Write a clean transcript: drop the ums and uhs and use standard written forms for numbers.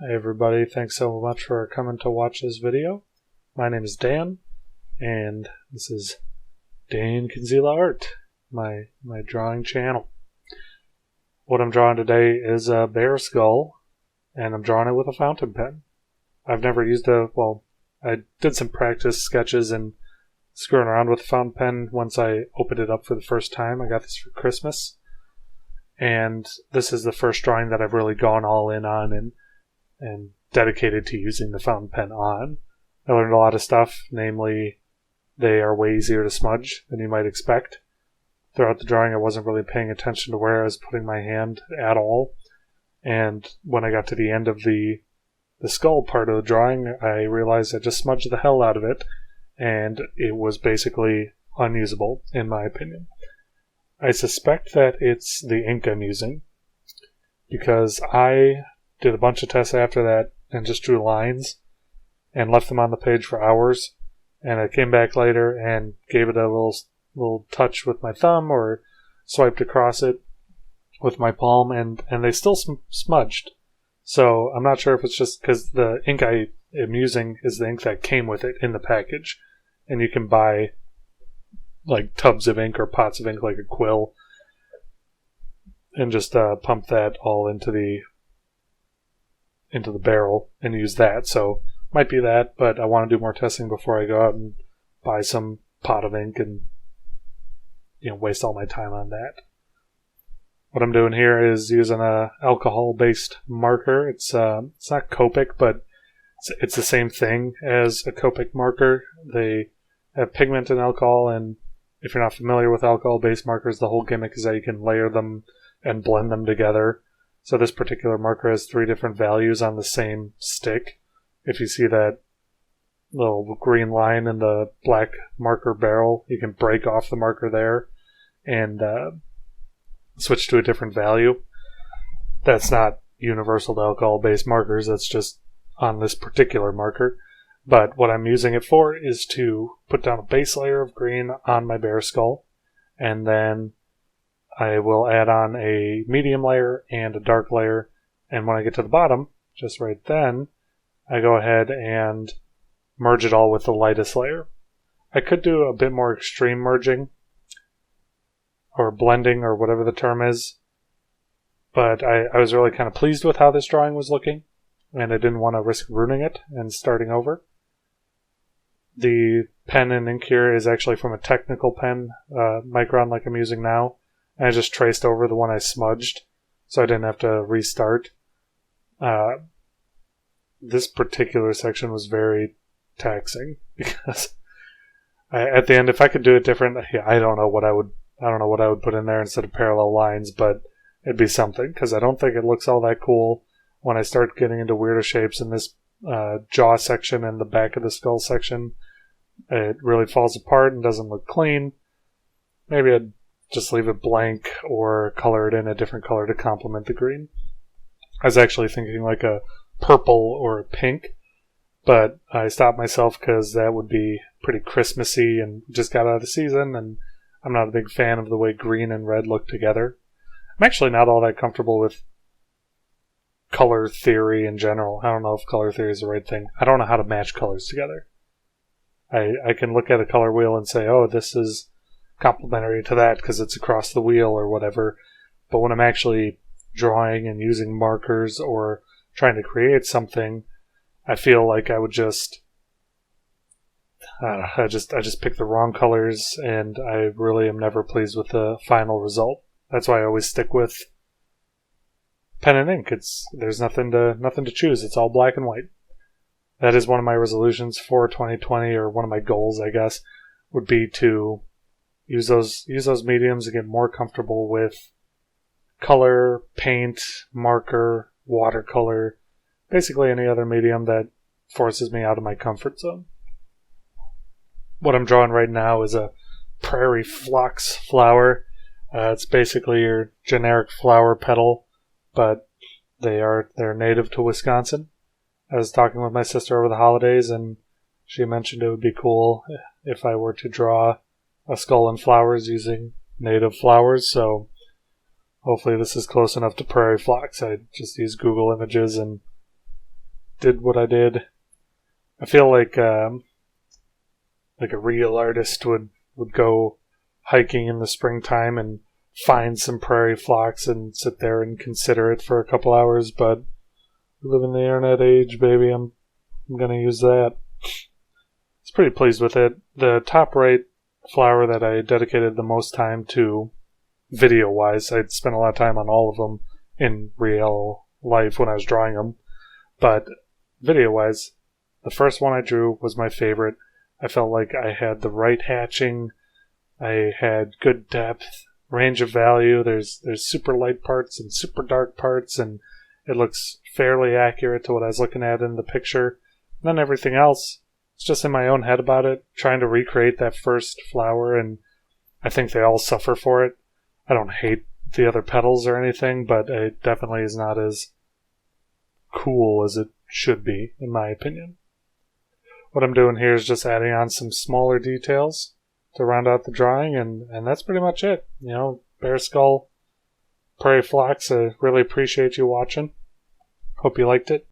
Hey everybody, thanks so much for coming to watch this video. My name is Dan, and this is Dan Kinzila Art, my drawing channel. What I'm drawing today is a bear skull, and I'm drawing it with a fountain pen. I've never used I did some practice sketches and screwing around with a fountain pen once I opened it up for the first time. I got this for Christmas, and this is the first drawing that I've really gone all in on and dedicated to using the fountain pen on. I learned a lot of stuff, namely they are way easier to smudge than you might expect. Throughout the drawing I wasn't really paying attention to where I was putting my hand at all, and when I got to the end of the skull part of the drawing, I realized I just smudged the hell out of it, and it was basically unusable, in my opinion. I suspect that it's the ink I'm using, because I did a bunch of tests after that and just drew lines and left them on the page for hours, and I came back later and gave it a little touch with my thumb or swiped across it with my palm, and they still smudged. So I'm not sure if it's just because the ink I am using is the ink that came with it in the package, and you can buy like tubs of ink or pots of ink like a quill and just pump that all into the barrel and use that. So might be that, but I want to do more testing before I go out and buy some pot of ink and waste all my time on that. What I'm doing here is using a alcohol-based marker. It's not Copic, but it's the same thing as a Copic marker. They have pigment and alcohol, and if you're not familiar with alcohol-based markers, the whole gimmick is that you can layer them and blend them together. So this particular marker has 3 different values on the same stick. If you see that little green line in the black marker barrel, you can break off the marker there and switch to a different value. That's not universal to alcohol-based markers, that's just on this particular marker. But what I'm using it for is to put down a base layer of green on my bear skull, and then I will add on a medium layer and a dark layer, and when I get to the bottom, just right then, I go ahead and merge it all with the lightest layer. I could do a bit more extreme merging, or blending, or whatever the term is, but I was really kind of pleased with how this drawing was looking, and I didn't want to risk ruining it and starting over. The pen and ink here is actually from a technical pen, Micron like I'm using now. And I just traced over the one I smudged, so I didn't have to restart. This particular section was very taxing because at the end, if I could do it different, I don't know what I would put in there instead of parallel lines, but it'd be something because I don't think it looks all that cool when I start getting into weirder shapes in this jaw section and the back of the skull section. It really falls apart and doesn't look clean. Maybe I'd just leave it blank or color it in a different color to complement the green. I was actually thinking like a purple or a pink, but I stopped myself because that would be pretty Christmassy and just got out of the season, and I'm not a big fan of the way green and red look together. I'm actually not all that comfortable with color theory in general. I don't know if color theory is the right thing. I don't know how to match colors together. I can look at a color wheel and say, oh, this is complementary to that because it's across the wheel or whatever, but when I'm actually drawing and using markers or trying to create something, I feel like I would just I just pick the wrong colors, and I really am never pleased with the final result. That's why I always stick with pen and ink. There's nothing to choose. It's all black and white. That is one of my resolutions for 2020, or one of my goals, I guess, would be to use those mediums and get more comfortable with color, paint, marker, watercolor, basically any other medium that forces me out of my comfort zone. What I'm drawing right now is a Prairie Phlox flower. It's basically your generic flower petal, but they're native to Wisconsin. I was talking with my sister over the holidays, and she mentioned it would be cool if I were to draw a skull and flowers using native flowers, so hopefully this is close enough to Prairie Phlox. I just used Google Images and did what I did. I feel like a real artist would go hiking in the springtime and find some prairie phlox and sit there and consider it for a couple hours, but we live in the internet age, baby. I'm going to use that. I was pretty pleased with it. The top right flower that I dedicated the most time to, video-wise, I'd spent a lot of time on all of them in real life when I was drawing them, but video-wise, the first one I drew was my favorite. I felt like I had the right hatching, I had good depth, range of value. There's super light parts and super dark parts, and it looks fairly accurate to what I was looking at in the picture. And then everything else, it's just in my own head about it, trying to recreate that first flower, and I think they all suffer for it. I don't hate the other petals or anything, but it definitely is not as cool as it should be, in my opinion. What I'm doing here is just adding on some smaller details to round out the drawing, and that's pretty much it. Bear skull, Prairie Phlox, I really appreciate you watching. Hope you liked it.